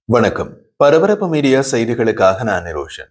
வணக்கம். பரபரப்பு மீடியா செய்திகளுக்காக நான் நிரோஷன்.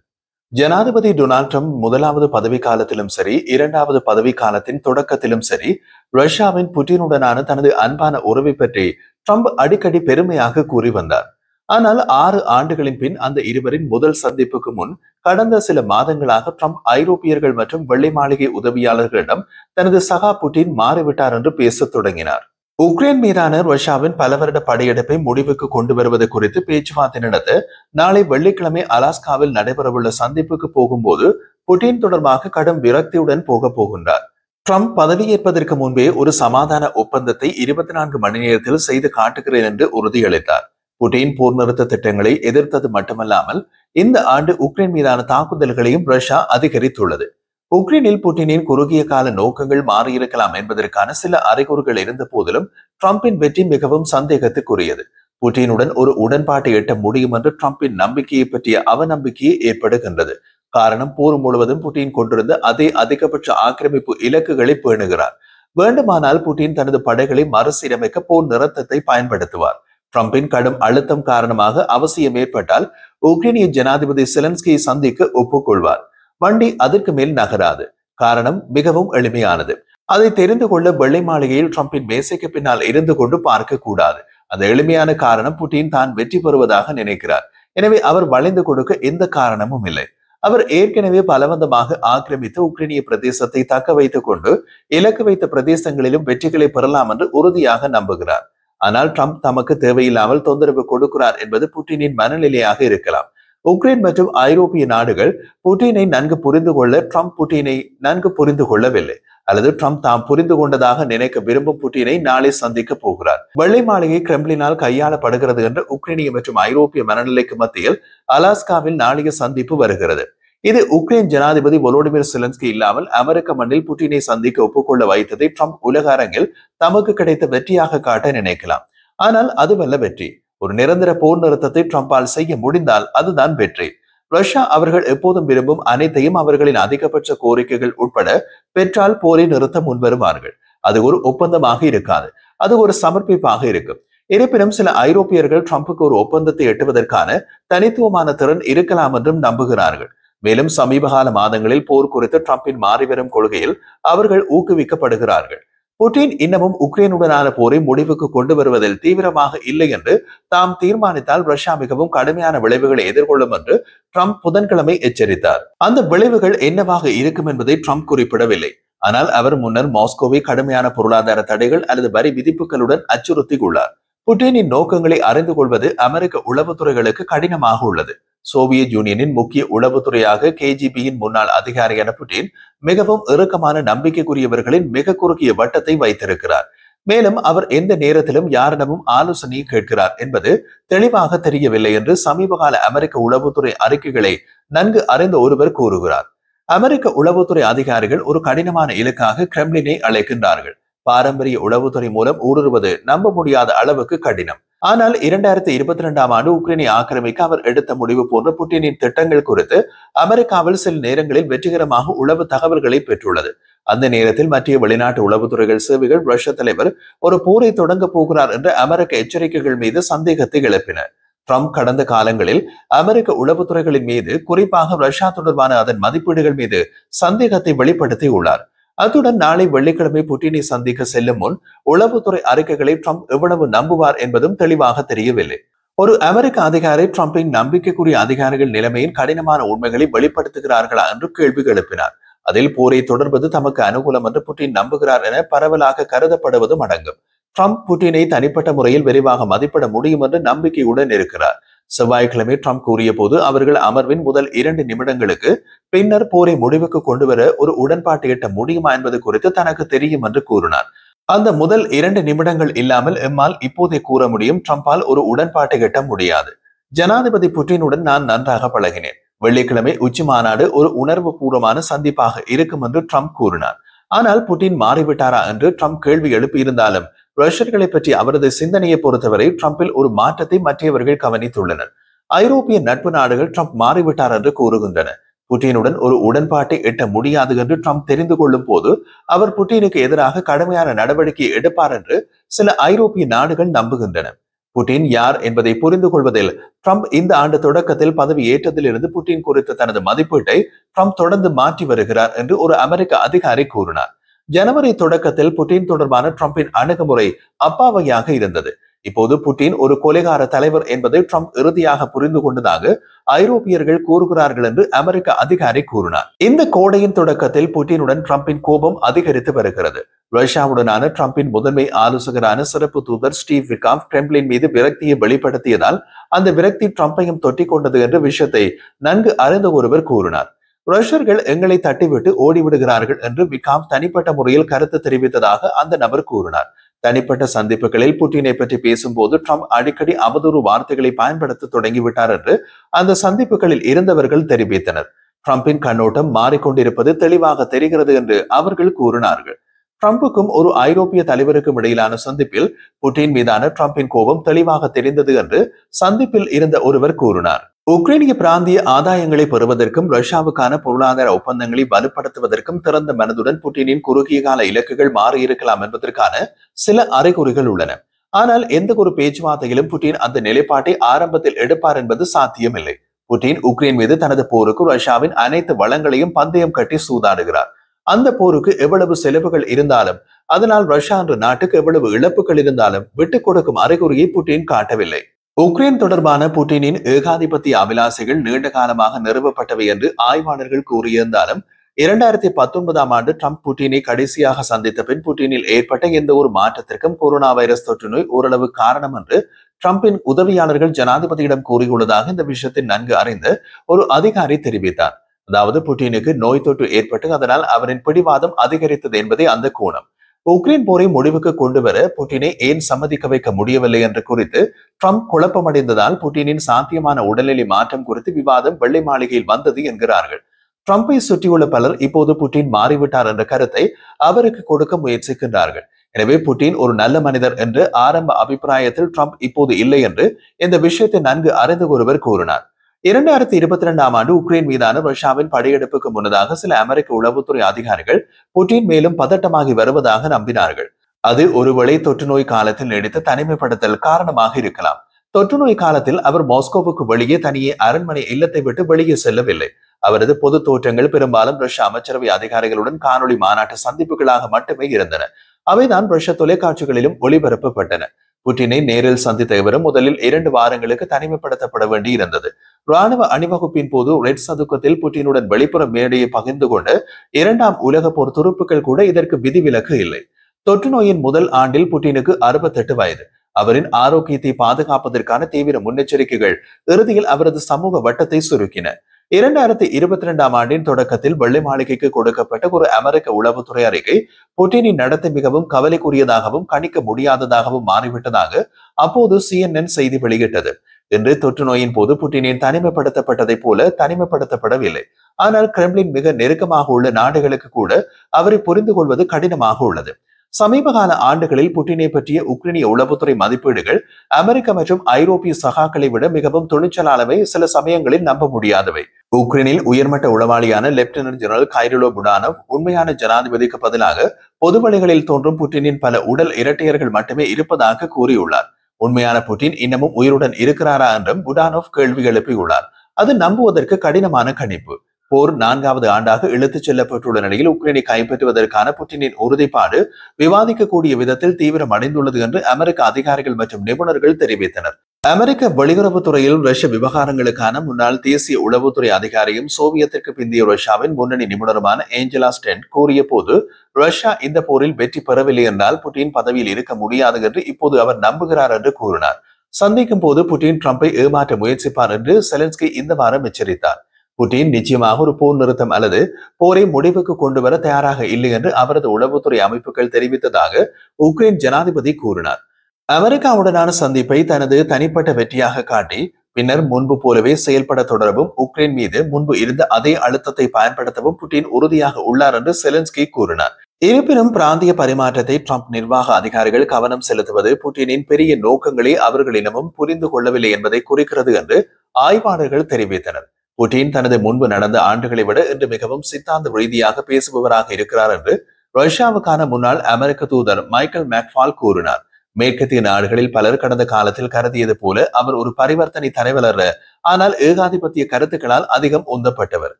ஜனாதிபதி டொனால்ட் ட்ரம்ப் முதலாவது பதவி காலத்திலும் சரி, இரண்டாவது பதவி காலத்தின் தொடக்கத்திலும் சரி, ரஷ்யாவின் புட்டினுடனான தனது அன்பான உறவை பற்றி ட்ரம்ப் அடிக்கடி பெருமையாக கூறி வந்தார். ஆனால் 6 ஆண்டுகளின் பின் அந்த இருவரின் முதல் சந்திப்புக்கு முன் கடந்த சில மாதங்களாக ட்ரம்ப் ஐரோப்பியர்கள் மற்றும் வெள்ளை மாளிகை உதவியாளர்களிடம் தனது சகா புட்டின் மாறிவிட்டார் என்று பேசத் தொடங்கினார். உக்ரைன் மீதான ரஷ்யாவின் பல வருட படையெடுப்பை முடிவுக்கு கொண்டு வருவது குறித்து பேச்சுவார்த்தை நடத்த நாளை வெள்ளிக்கிழமை அலாஸ்காவில் நடைபெறவுள்ள சந்திப்புக்கு போகும்போது புட்டின் தொடர்பாக கடும் விரக்தியுடன் போகின்றார். ட்ரம்ப் பதவியேற்பதற்கு முன்பே ஒரு சமாதான ஒப்பந்தத்தை 24 மணி நேரத்தில் செய்து காட்டுகிறேன் என்று உறுதியளித்தார். புட்டின் போர் நிறுத்த திட்டங்களை எதிர்த்தது மட்டுமல்லாமல் இந்த ஆண்டு உக்ரைன் மீதான தாக்குதல்களையும் ரஷ்யா அதிகரித்துள்ளது. உக்ரைனில் புட்டினின் குறுகிய கால நோக்கங்கள் மாறியிருக்கலாம் என்பதற்கான சில அறிகுறிகள் இருந்த போதிலும் ட்ரம்பின் வெற்றி மிகவும் சந்தேகத்துக்குரியது. புட்டினுடன் ஒரு உடன்பாட்டை எட்ட முடியும் என்று ட்ரம்பின் நம்பிக்கையை பற்றிய அவநம்பிக்கையை ஏற்படுகின்றது. காரணம், போர் முழுவதும் புட்டின் கொண்டிருந்த அதே அதிகபட்ச ஆக்கிரமிப்பு இலக்குகளை பேணுகிறார். வேண்டுமானால் புட்டின் தனது படைகளை மறுசீரமைக்க போர் நிறுத்தத்தை பயன்படுத்துவார். ட்ரம்பின் கடும் அழுத்தம் காரணமாக அவசியம் ஏற்பட்டால் உக்ரைனிய ஜனாதிபதி செலன்ஸ்கியை சந்திக்க ஒப்புக்கொள்வார். வண்டி அதற்கு மேல் நகராது. காரணம் மிகவும் எளிமையானது. அதை தெரிந்து கொள்ள வெள்ளை மாளிகையில் ட்ரம்பின் மேசைக்கு பின்னால் இருந்து கொண்டு பார்க்க கூடாது. அந்த எளிமையான காரணம், புட்டின் தான் வெற்றி பெறுவதாக நினைக்கிறார். எனவே அவர் வளைந்து கொடுக்க எந்த காரணமும் இல்லை. அவர் ஏற்கனவே பலவந்தமாக ஆக்கிரமித்த உக்ரைனிய பிரதேசத்தை தக்க வைத்துக் கொண்டு இலக்கு வைத்த பிரதேசங்களிலும் வெற்றிகளை பெறலாம் என்று உறுதியாக நம்புகிறார். ஆனால் ட்ரம்ப் தமக்கு தேவையில்லாமல் தொந்தரவு கொடுக்கிறார் என்பது புட்டினின் மனநிலையாக இருக்கலாம். உக்ரைன் மற்றும் ஐரோப்பிய நாடுகள் புட்டினை நன்கு புரிந்து கொள்ள ட்ரம்ப் புட்டினை நன்கு புரிந்து கொள்ளவில்லை, அல்லது ட்ரம்ப் தாம் புரிந்து கொண்டதாக நினைக்க விரும்பும் புட்டினை நாளை சந்திக்க போகிறார். வெள்ளை மாளிகை கிரெம்ளினால் கையாளப்படுகிறது என்ற உக்ரைனிய மற்றும் ஐரோப்பிய மனநிலைக்கு மத்தியில் அலாஸ்காவில் நாளைய சந்திப்பு வருகிறது. இது உக்ரைன் ஜனாதிபதி வோலோடிமிர் செலன்ஸ்கி இல்லாமல் அமெரிக்க மண்ணில் புட்டினை சந்திக்க ஒப்புக்கொள்ள வைத்ததை ட்ரம்ப் உலக அரங்கில் தமக்கு கிடைத்த வெற்றியாக காட்ட நினைக்கலாம். ஆனால் அதுவல்ல வெற்றி. ஒரு நிரந்தர போர் நிறுத்தத்தை ட்ரம்பால் செய்ய முடிந்தால் அதுதான் வெற்றி. ரஷ்யா அவர்கள் எப்போதும் விரும்பும் அனைத்தையும் அவர்களின் அதிகபட்ச கோரிக்கைகள் உட்பட பெற்றால் போரை நிறுத்த முன்வருவார்கள். அது ஒரு ஒப்பந்தமாக இருக்காது, அது ஒரு சமர்ப்பிப்பாக இருக்கும். இருப்பினும் சில ஐரோப்பியர்கள் ட்ரம்புக்கு ஒரு ஒப்பந்தத்தை எட்டுவதற்கான தனித்துவமான திறன் இருக்கலாம் என்றும் நம்புகிறார்கள். மேலும் சமீபகால மாதங்களில் போர் குறித்து ட்ரம்பின் மாறிவரும் கொள்கையில் அவர்கள் ஊக்குவிக்கப்படுகிறார்கள். புட்டின் இன்னமும் உக்ரைனுடனான போரை முடிவுக்கு கொண்டு வருவதில் தீவிரமாக இல்லை என்று தாம் தீர்மானித்தால் ரஷ்யா மிகவும் கடுமையான விளைவுகளை எதிர்கொள்ளும் என்று ட்ரம்ப் புதன்கிழமை எச்சரித்தார். அந்த விளைவுகள் என்னவாக இருக்கும் என்பதை ட்ரம்ப் குறிப்பிடவில்லை. ஆனால் அவர் முன்னர் மாஸ்கோவை கடுமையான பொருளாதார தடைகள் அல்லது வரி விதிப்புகளுடன் அச்சுறுத்தியுள்ளார். புட்டினின் நோக்கங்களை அறிந்து கொள்வது அமெரிக்க உளவுத்துறைகளுக்கு கடினமாக உள்ளது. சோவியத் யூனியனின் முக்கிய உளவுத்துறையாக கேஜிபியின் முன்னாள் அதிகாரியான புட்டின் மிகவும் இறுக்கமான நம்பிக்கைக்குரியவர்களின் மிக குறுகிய வட்டத்தை வைத்திருக்கிறார். மேலும் அவர் எந்த நேரத்திலும் யாரிடமும் ஆலோசனை கேட்கிறார் என்பது தெளிவாக தெரியவில்லை என்று சமீபகால அமெரிக்க உளவுத்துறை அறிக்கைகளை நன்கு அறிந்த ஒருவர் கூறுகிறார். அமெரிக்க உளவுத்துறை அதிகாரிகள் ஒரு கடினமான இலக்காக கிரெம்ளினை அழைக்கின்றார்கள். பாரம்பரிய உளவுத்துறை மூலம் ஊடுருவது நம்ப முடியாத அளவுக்கு கடினம். ஆனால் 2022 ஆண்டு உக்ரைனை ஆக்கிரமிக்க அவர் எடுத்த முடிவு போன்ற புட்டினின் திட்டங்கள் குறித்து அமெரிக்காவில் சில நேரங்களில் வெற்றிகரமாக உளவு தகவல்களை பெற்றுள்ளது. அந்த நேரத்தில் மத்திய வெளிநாட்டு உளவுத்துறைகள் சேவைகள் ரஷ்ய தலைவர் ஒரு போரை தொடங்க போகிறார் என்ற அமெரிக்க எச்சரிக்கைகள் மீது சந்தேகத்தை எழுப்பின. ட்ரம்ப் கடந்த காலங்களில் அமெரிக்க உளவுத்துறைகளின் மீது, குறிப்பாக ரஷ்யா தொடர்பான அதன் மதிப்பீடுகள் மீது சந்தேகத்தை வெளிப்படுத்தியுள்ளார். அத்துடன் நாளை வெள்ளிக்கிழமை புட்டினை சந்திக்க செல்லும் முன் உளவுத்துறை அறிக்கைகளை ட்ரம்ப் எவ்வளவு நம்புவார் என்பதும் தெளிவாக தெரியவில்லை. ஒரு அமெரிக்க அதிகாரி ட்ரம்பின் நம்பிக்கைக்குரிய அதிகாரிகள் நிலைமையின் கடினமான உண்மைகளை வெளிப்படுத்துகிறார்களா என்று கேள்வி எழுப்பினார். அதில் போரை தொடர்வது தமக்கு அனுகூலம் என்று புட்டின் நம்புகிறார் என பரவலாக கருதப்படுவதும் அடங்கும். ட்ரம்ப் புட்டினை தனிப்பட்ட முறையில் விரிவாக மதிப்பிட முடியும் என்று நம்பிக்கையுடன் இருக்கிறார். செவ்வாய்க்கிழமை ட்ரம்ப் கூறிய போது அவர்கள் அமர்வின் முதல் 2 நிமிடங்களுக்கு பின்னர் போரை முடிவுக்கு கொண்டு வர ஒரு உடன்பாட்டை எட்ட முடியுமா என்பது குறித்து தனக்கு தெரியும் என்று கூறினார். அந்த முதல் 2 நிமிடங்கள் இல்லாமல் எம்மால் இப்போதே கூற முடியும், ட்ரம்பால் ஒரு உடன்பாட்டை எட்ட முடியாது. ஜனாதிபதி புட்டினுடன் நான் நன்றாக பழகினேன். வெள்ளிக்கிழமை உச்சி மாநாடு ஒரு உணர்வு பூர்வமான சந்திப்பாக இருக்கும் என்று ட்ரம்ப் கூறினார். ஆனால் புட்டின் மாறிவிட்டாரா என்று ட்ரம்ப் கேள்வி எழுப்பியிருந்தாலும் ரஷ்யர்களை பற்றி அவரது சிந்தனையை பொறுத்தவரை ட்ரம்பில் ஒரு மாற்றத்தை மற்றவர்கள் கவனித்துள்ளனர். ஐரோப்பிய நட்பு நாடுகள் ட்ரம்ப் மாறிவிட்டார் என்று கூறுகின்றன. புட்டினுடன் ஒரு உடன்பாட்டை எட்ட முடியாது என்று ட்ரம்ப் தெரிந்து கொள்ளும் போது அவர் புட்டினுக்கு எதிராக கடுமையான நடவடிக்கை எடுப்பார் என்று சில ஐரோப்பிய நாடுகள் நம்புகின்றன. புட்டின் யார் என்பதை புரிந்து கொள்வதில் ட்ரம்ப் இந்த ஆண்டு தொடக்கத்தில் பதவி ஏற்றதிலிருந்து புட்டின் குறித்த தனது மதிப்பீட்டை ட்ரம்ப் தொடர்ந்து மாற்றி வருகிறார் என்று ஒரு அமெரிக்க அதிகாரி கூறினார். ஜனவரி தொடக்கத்தில் புட்டின் தொடர்பான ட்ரம்பின் அணுகுமுறை அப்பாவையாக இருந்தது. இப்போது புட்டின் ஒரு கொலைகார தலைவர் என்பதை ட்ரம்ப் இறுதியாக புரிந்து கொண்டதாக ஐரோப்பியர்கள் கூறுகிறார்கள் என்று அமெரிக்க அதிகாரி கூறினார். இந்த கோடையின் தொடக்கத்தில் புட்டினுடன் ட்ரம்பின் கோபம் அதிகரித்து வருகிறது. ரஷ்யாவுடனான ட்ரம்பின் முதன்மை ஆலோசகரான சிறப்பு தூதர் ஸ்டீவ் விட்காஃப் கிரெம்ளின் மீது விரக்தியை வெளிப்படுத்தியதால் அந்த விரக்தி ட்ரம்பையும் தொட்டிக் கொண்டது என்ற விஷயத்தை நன்கு அறிந்த ஒருவர் கூறினார். ரஷ்யர்கள் எங்களை தட்டிவிட்டு ஓடிவிடுகிறார்கள் என்று விட்காஃப் தனிப்பட்ட முறையில் கருத்து தெரிவித்ததாக அந்த நபர் கூறினார். தனிப்பட்ட சந்திப்புகளில் புட்டினை பற்றி பேசும்போது ட்ரம்ப் அடிக்கடி அவதூறு வார்த்தைகளை பயன்படுத்த தொடங்கிவிட்டார் என்று அந்த சந்திப்புகளில் இருந்தவர்கள் தெரிவித்தனர். ட்ரம்பின் கண்ணோட்டம் மாறிக்கொண்டிருப்பது தெளிவாக தெரிகிறது என்று அவர்கள் கூறினார்கள். ட்ரம்புக்கும் ஒரு ஐரோப்பிய தலைவருக்கும் இடையிலான சந்திப்பில் புட்டின் மீதான ட்ரம்பின் கோபம் தெளிவாக தெரிந்தது என்று சந்திப்பில் இருந்த ஒருவர் கூறினார். உக்ரைனிய பிராந்திய ஆதாயங்களை பெறுவதற்கும் ரஷ்யாவுக்கான பொருளாதார ஒப்பந்தங்களை வலுப்படுத்துவதற்கும் திறந்த மனதுடன் புட்டினின் குறுகிய கால இலக்குகள் மாறியிருக்கலாம் என்பதற்கான சில அறிகுறிகள் உள்ளன. ஆனால் எந்த ஒரு பேச்சுவார்த்தையிலும் புட்டின் அந்த நிலைப்பாட்டை ஆரம்பத்தில் எடுப்பார் என்பது சாத்தியமில்லை. புட்டின் உக்ரைன் மீது தனது போருக்கு ரஷ்யாவின் அனைத்து வளங்களையும் பந்தயம் கட்டி சூதாடுகிறார். அந்த போருக்கு எவ்வளவு செலவுகள் இருந்தாலும், அதனால் ரஷ்யா என்ற நாட்டுக்கு எவ்வளவு இழப்புகள் இருந்தாலும் விட்டுக் கொடுக்கும் அறிகுறியை புட்டின் காட்டவில்லை. உக்ரைன் தொடர்பான புட்டினின் ஏகாதிபத்திய அபிலாசைகள் நீண்ட காலமாக நிறுவப்பட்டவை என்று ஆய்வாளர்கள் கூறியிருந்தாலும் 2019 ஆண்டு ட்ரம்ப் புட்டினை கடைசியாக சந்தித்த பின் புட்டினில் ஏற்பட்ட எந்த ஒரு மாற்றத்திற்கும் கொரோனா வைரஸ் தொற்று நோய் ஓரளவு காரணம் என்று ட்ரம்பின் உதவியாளர்கள் ஜனாதிபதியிடம் கூறியுள்ளதாக இந்த விஷயத்தை நன்கு அறிந்த ஒரு அதிகாரி தெரிவித்தார். அதாவது புட்டினுக்கு நோய் தொற்று ஏற்பட்டு அதனால் அவரின் பிடிவாதம் அதிகரித்தது என்பதே அந்த கோணம். உக்ரைன் போரை முடிவுக்கு கொண்டு வர புட்டினை ஏன் சம்மதிக்க வைக்க முடியவில்லை என்று குறித்து ட்ரம்ப் குழப்பமடைந்ததால் புட்டினின் சாத்தியமான உடல்நிலை மாற்றம் குறித்து விவாதம் வெள்ளை மாளிகையில் வந்தது என்கிறார்கள். ட்ரம்பை சுற்றியுள்ள பலர் இப்போது புட்டின் மாறிவிட்டார் என்ற கருத்தை அவருக்கு கொடுக்க முயற்சிக்கின்றார்கள். எனவே புட்டின் ஒரு நல்ல மனிதர் என்று ஆரம்ப அபிப்பிராயத்தில் ட்ரம்ப் இப்போது இல்லை என்று இந்த விஷயத்தை நன்கு அறிந்த ஒருவர் கூறினார். 2022 ஆண்டு உக்ரைன் மீதான ரஷ்யாவின் படையெடுப்புக்கு முன்னதாக சில அமெரிக்க உளவுத்துறை அதிகாரிகள் புட்டின் மேலும் பதட்டமாகி வருவதாக நம்பினார்கள். அது ஒருவேளை தொற்று நோய் காலத்தில் நீடித்த தனிமைப்படுத்தல் காரணமாக இருக்கலாம். தொற்று நோய் காலத்தில் அவர் மாஸ்கோவுக்கு வெளியே தனியே அரண்மனை இல்லத்தை விட்டு வெளியே செல்லவில்லை. அவரது பொது தோற்றங்கள் பெரும்பாலும் ரஷ்ய அமைச்சரவை அதிகாரிகளுடன் காணொலி மாநாட்டு சந்திப்புகளாக மட்டுமே இருந்தன. அவைதான் ரஷ்ய தொலைக்காட்சிகளிலும் ஒளிபரப்பப்பட்டன. புட்டினை நேரில் சந்தித்த இவரும் முதலில் 2 வாரங்களுக்கு தனிமைப்படுத்தப்பட வேண்டி இருந்தது. ராணுவ அணிவகுப்பின் போது ரெட் சதுக்கத்தில் புட்டினுடன் வெளிப்புற மேடையை பகிர்ந்து கொண்ட 2ஆம் உலக போர் துருப்புக்கள் கூட இதற்கு விதிவிலக்கு இல்லை. தொற்று நோயின் முதல் ஆண்டில் புட்டினுக்கு 68 வயது. அவரின் ஆரோக்கியத்தை பாதுகாப்பதற்கான தீவிர முன்னெச்சரிக்கைகள் இறுதியில் அவரது சமூக வட்டத்தை சுருக்கின. 2022 ஆண்டின் தொடக்கத்தில் வெள்ளை மாளிகைக்கு கொடுக்கப்பட்ட ஒரு அமெரிக்க உளவுத்துறை அறிக்கை புட்டினின் நடத்தை மிகவும் கவலைக்குரியதாகவும் கணிக்க முடியாததாகவும் மாறிவிட்டதாக அப்போது CNN செய்தி வெளியிட்டது. இன்று தொற்று நோயின் போது புட்டினின் தனிமைப்படுத்தப்பட்டதை போல தனிமைப்படுத்தப்படவில்லை. ஆனால் கிரெம்ளின் மிக நெருக்கமாக உள்ள நாடுகளுக்கு கூட அவரை புரிந்து கொள்வது கடினமாக உள்ளது. சமீப கால ஆண்டுகளில் புட்டினை பற்றிய உக்ரைனிய உளவுத்துறை மதிப்பீடுகள் அமெரிக்க மற்றும் ஐரோப்பிய சகாக்களை விட மிகவும் துணிச்சலானவை, சில சமயங்களில் நம்ப முடியாதவை. உக்ரைனில் உயர்மட்ட உளவாளியான லெப்டினன்ட் ஜெனரல் கைரிலோ புடானோவ் உண்மையான ஜனாதிபதிக்கு பதிலாக பொது வழிகளில் தோன்றும் புட்டினின் பல உடல் இரட்டையர்கள் மட்டுமே இருப்பதாக கூறியுள்ளார். உண்மையான புட்டின் இன்னமும் உயிருடன் இருக்கிறாரா என்றும் புடானோவ் கேள்வி எழுப்பியுள்ளார். அது நம்புவதற்கு கடினமான கணிப்பு. போர் 4வது ஆண்டாக இழுத்துச் செல்லப்பட்டுள்ள நிலையில் உக்ரைனை கைப்பற்றுவதற்கான புட்டினின் உறுதிப்பாடு விவாதிக்கக்கூடிய விதத்தில் தீவிரம் அடைந்துள்ளது என்று அமெரிக்க அதிகாரிகள் மற்றும் நிபுணர்கள் தெரிவித்தனர். அமெரிக்க வெளியுறவுத்துறையில் ரஷ்ய விவகாரங்களுக்கான முன்னாள் தேசிய உளவுத்துறை அதிகாரியும் சோவியத்திற்கு பிந்தைய ரஷ்யாவின் முன்னணி நிபுணருமான ஏஞ்சலா ஸ்டென்ட் கூறிய போது ரஷ்யா இந்த போரில் வெற்றி பெறவில்லை என்றால் புட்டின் பதவியில் இருக்க முடியாது என்று இப்போது அவர் நம்புகிறார் என்று கூறினார். சந்திக்கும் போது புட்டின் ட்ரம்பை ஏமாற்ற முயற்சிப்பார் என்று செலன்ஸ்கி இந்த வாரம் எச்சரித்தார். புட்டின் நிச்சயமாக ஒரு போர் நிறுத்தம் அல்லது போரை முடிவுக்கு கொண்டு வர தயாராக இல்லை என்று அவரது உளவுத்துறை அமைப்புகள் தெரிவித்ததாக உக்ரைன் ஜனாதிபதி கூறினார். அமெரிக்காவுடனான சந்திப்பை தனது தனிப்பட்ட வெற்றியாக காட்டி பின்னர் முன்பு போலவே செயல்பட தொடரவும் உக்ரைன் மீது முன்பு இருந்த அதே அழுத்தத்தை பயன்படுத்தவும் புட்டின் உறுதியாக உள்ளார் என்று செலன்ஸ்கி கூறினார். இருப்பினும் பிராந்திய பரிமாற்றத்தை ட்ரம்ப் நிர்வாக அதிகாரிகள் கவனம் செலுத்துவது புட்டினின் பெரிய நோக்கங்களை அவர்கள் இன்னமும் புரிந்து கொள்ளவில்லை என்பதை குறிக்கிறது என்று ஆய்வாளர்கள் தெரிவித்தனர். புட்டின் தனது முன்பு நடந்த ஆண்டுகளை விட இன்று மிகவும் சித்தாந்த ரீதியாக பேசுபவராக இருக்கிறார் என்று ரஷ்யாவுக்கான முன்னாள் அமெரிக்க தூதர் மைக்கேல் மேக்ஃபால் கூறினார். மேற்கத்திய நாடுகளில் பலர் கடந்த காலத்தில் கருதியது போல அவர் ஒரு பரிவர்த்தனை தலைவர் அல்ல, ஆனால் ஏகாதிபத்திய கருத்துக்களால் அதிகம் உந்தப்பட்டவர்.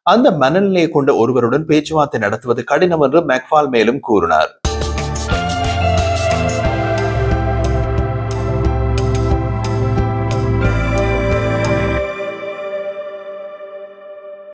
அந்த மனநிலையை கொண்ட ஒருவருடன் பேச்சுவார்த்தை நடத்துவது கடினம் என்று மெக்ஃபால் மேலும் கூறினார்.